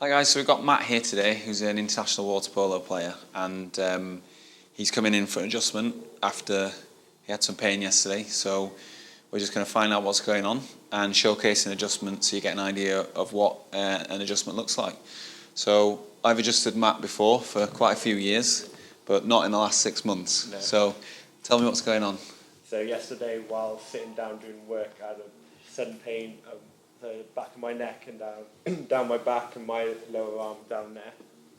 Hi guys, so we've got Matt here today, who's an international water polo player, and he's coming in for an adjustment after he had some pain yesterday. So we're just going to find out what's going on and showcase an adjustment so you get an idea of what an adjustment looks like. So I've adjusted Matt before for quite a few years, but not in the last 6 months. No. So tell me what's going on. So yesterday, while sitting down doing work, I had a sudden pain of the back of my neck and down my back and my lower arm down there.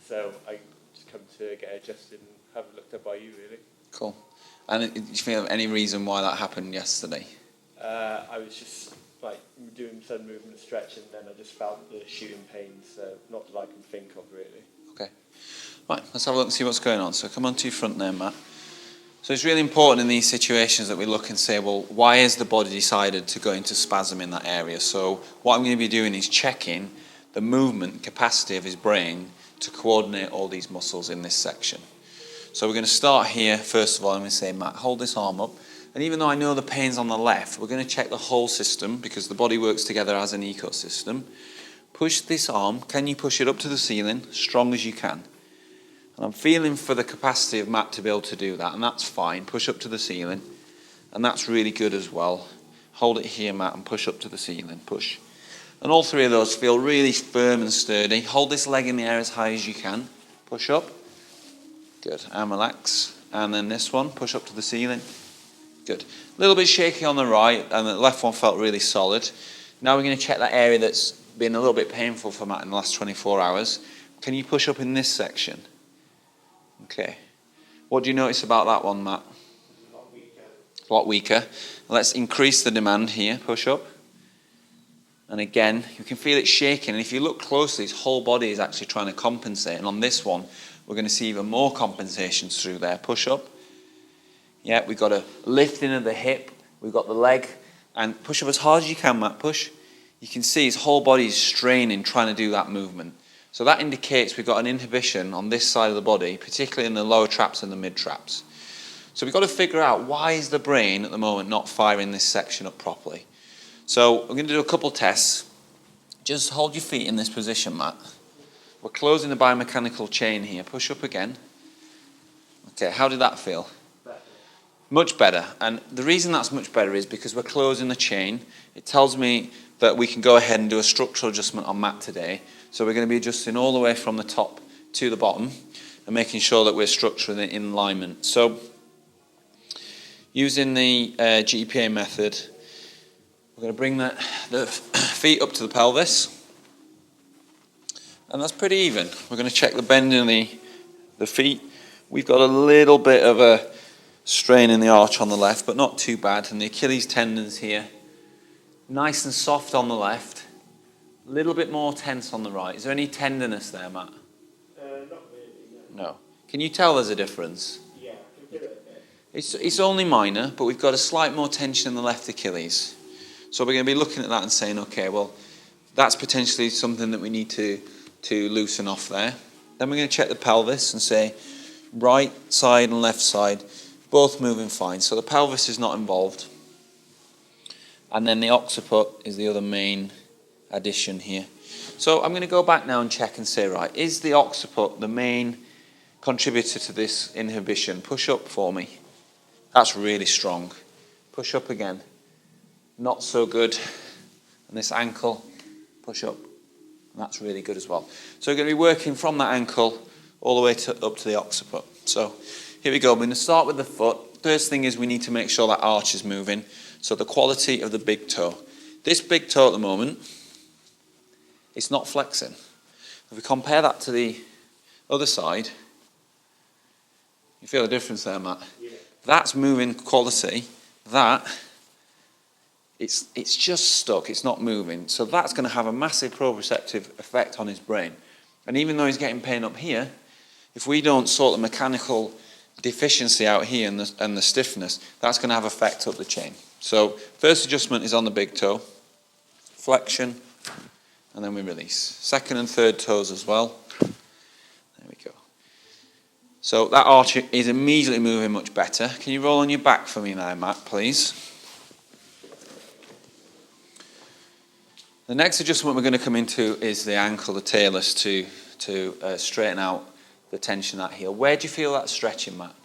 So I just come to get adjusted and have it looked at by you, really. Cool. And do you feel any reason why that happened yesterday? I was just like doing some movement and stretch, and then I just felt the shooting pain. So not that I can think of, really. Okay. Right, let's have a look and see what's going on. So come on to your front there, Matt. So it's really important in these situations that we look and say, well, why has the body decided to go into spasm in that area? So what I'm going to be doing is checking the movement capacity of his brain to coordinate all these muscles in this section. So we're going to start here. First of all, I'm going to say, Matt, hold this arm up. And even though I know the pain's on the left, we're going to check the whole system because the body works together as an ecosystem. Push this arm. Can you push it up to the ceiling as strong as you can? And I'm feeling for the capacity of Matt to be able to do that, and that's fine. Push up to the ceiling, and that's really good as well. Hold it here, Matt, and push up to the ceiling. Push. And all three of those feel really firm and sturdy. Hold this leg in the air as high as you can. Push up. Good. And relax. And then this one, push up to the ceiling. Good. A little bit shaky on the right, and the left one felt really solid. Now we're going to check that area that's been a little bit painful for Matt in the last 24 hours. Can you push up in this section? Okay. What do you notice about that one, Matt? A lot weaker. Let's increase the demand here. Push up. And again, you can feel it shaking. And if you look closely, his whole body is actually trying to compensate. And on this one, we're going to see even more compensations through there. Push up. Yeah, we've got a lifting of the hip. We've got the leg. And push up as hard as you can, Matt. Push. You can see his whole body is straining, trying to do that movement. So that indicates we've got an inhibition on this side of the body, particularly in the lower traps and the mid traps. So we've got to figure out why is the brain at the moment not firing this section up properly. So we're going to do a couple tests. Just hold your feet in this position, Matt. We're closing the biomechanical chain here. Push up again. Okay, how did that feel? Better. Much better. And the reason that's much better is because we're closing the chain. It tells me that we can go ahead and do a structural adjustment on Matt today. So we're going to be adjusting all the way from the top to the bottom and making sure that we're structuring it in alignment. So using the GPA method, we're going to bring the feet up to the pelvis. And that's pretty even. We're going to check the bend in the feet. We've got a little bit of a strain in the arch on the left, but not too bad. And the Achilles tendons here, nice and soft on the left. A little bit more tense on the right. Is there any tenderness there, Matt? Not really, no. No. Can you tell there's a difference? Yeah, I can feel it there. It's only minor, but we've got a slight more tension in the left Achilles. So we're going to be looking at that and saying, okay, well, that's potentially something that we need to loosen off there. Then we're going to check the pelvis and say, right side and left side, both moving fine. So the pelvis is not involved. And then the occiput is the other main addition here. So I'm going to go back now and check and say, right, is the occiput the main contributor to this inhibition? Push up for me. That's really strong. Push up again. Not so good. And this ankle, push up. And that's really good as well. So we're going to be working from that ankle all the way up to the occiput. So here we go. We're going to start with the foot. First thing is we need to make sure that arch is moving. So the quality of the big toe. This big toe at the moment, it's not flexing. If we compare that to the other side, you feel the difference there, Matt? Yeah. That's moving quality. That, it's just stuck. It's not moving. So that's going to have a massive proprioceptive effect on his brain. And even though he's getting pain up here, if we don't sort the mechanical deficiency out here and the stiffness, that's going to have effect up the chain. So first adjustment is on the big toe. Flexion. And then we release. Second and third toes as well. There we go. So that arch is immediately moving much better. Can you roll on your back for me now, Matt, please? The next adjustment we're going to come into is the ankle, the talus, to straighten out the tension of that heel. Where do you feel that stretching, Matt?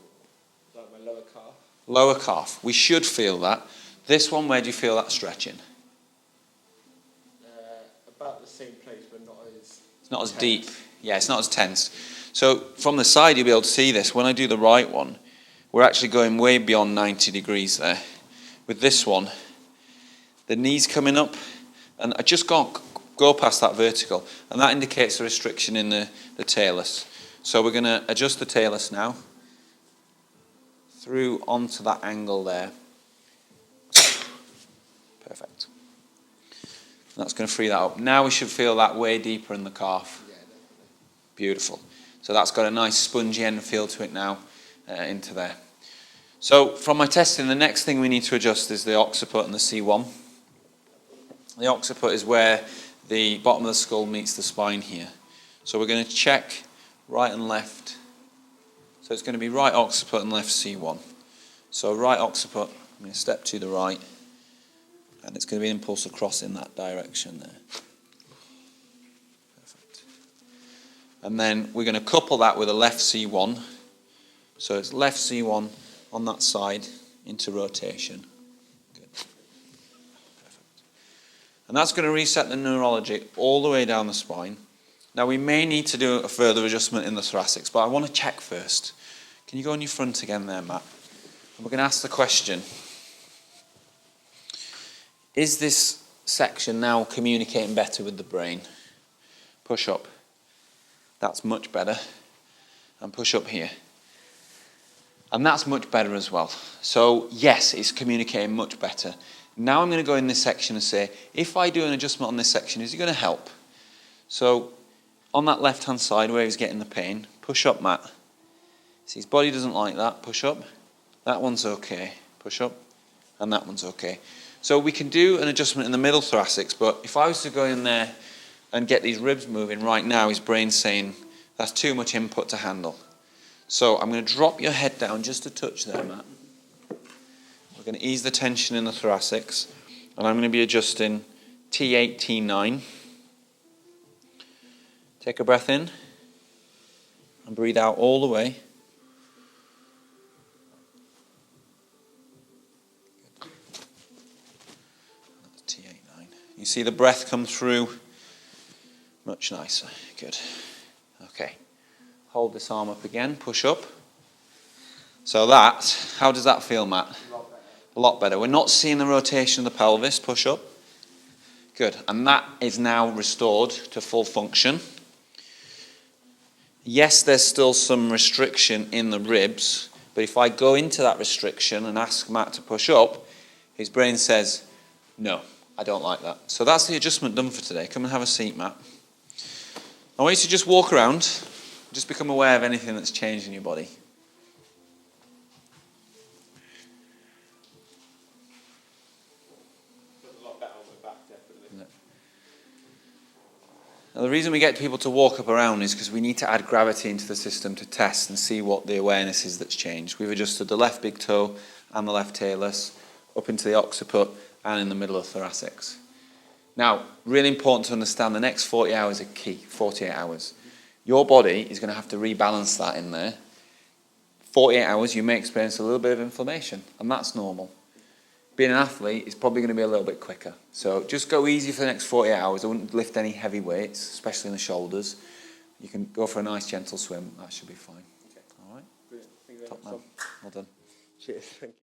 Like my lower calf. Lower calf. We should feel that. This one, where do you feel that stretching? About the same place, but not as... It's not as deep. Yeah, it's not as tense. So from the side, you'll be able to see this. When I do the right one, we're actually going way beyond 90 degrees there. With this one, the knee's coming up, and I just go past that vertical, and that indicates a restriction in the talus. So we're going to adjust the talus now, through onto that angle there. Perfect. That's going to free that up. Now we should feel that way deeper in the calf. Yeah, definitely. Beautiful. So that's got a nice spongy end feel to it now, into there. So from my testing, the next thing we need to adjust is the occiput and the C1. The occiput is where the bottom of the skull meets the spine here. So we're going to check right and left. So it's going to be right occiput and left C1. So right occiput, I'm going to step to the right, and it's going to be an impulse across in that direction there. Perfect. And then we're going to couple that with a left C1. So it's left C1 on that side into rotation. Good. Perfect. And that's going to reset the neurologic all the way down the spine. Now we may need to do a further adjustment in the thoracics, but I want to check first. Can you go on your front again there, Matt? And we're going to ask the question, is this section now communicating better with the brain? Push up. That's much better. And push up here. And that's much better as well. So yes, it's communicating much better. Now I'm going to go in this section and say, if I do an adjustment on this section, is it going to help? So on that left-hand side where he's getting the pain, push up, Matt. See, his body doesn't like that. Push up. That one's okay. Push up. And that one's okay. So we can do an adjustment in the middle thoracics, but if I was to go in there and get these ribs moving right now, his brain's saying, that's too much input to handle. So I'm going to drop your head down just a touch there, Matt. We're going to ease the tension in the thoracics, and I'm going to be adjusting T8, T9. Take a breath in, and breathe out all the way. Good. That's T8, 9. You see the breath come through much nicer. Good. Okay. Hold this arm up again, push up. So that, how does that feel, Matt? A lot better. A lot better. We're not seeing the rotation of the pelvis, push up. Good, and that is now restored to full function. Yes, there's still some restriction in the ribs, but if I go into that restriction and ask Matt to push up, his brain says, no, I don't like that. So that's the adjustment done for today. Come and have a seat, Matt. I want you to just walk around. Just become aware of anything that's changed in your body. Feels a lot better on my back, definitely. Now, the reason we get people to walk up around is because we need to add gravity into the system to test and see what the awareness is that's changed. We've adjusted the left big toe and the left talus up into the occiput and in the middle of thoracics. Now, really important to understand, the next 40 hours are key, 48 hours. Your body is going to have to rebalance that in there. 48 hours, you may experience a little bit of inflammation, and that's normal. Being an athlete is probably going to be a little bit quicker. So just go easy for the next 48 hours. I wouldn't lift any heavy weights, especially in the shoulders. You can go for a nice gentle swim. That should be fine. Okay. All right? Brilliant. Thank you very Top much, man. Tom. Well done. Cheers. Thank you.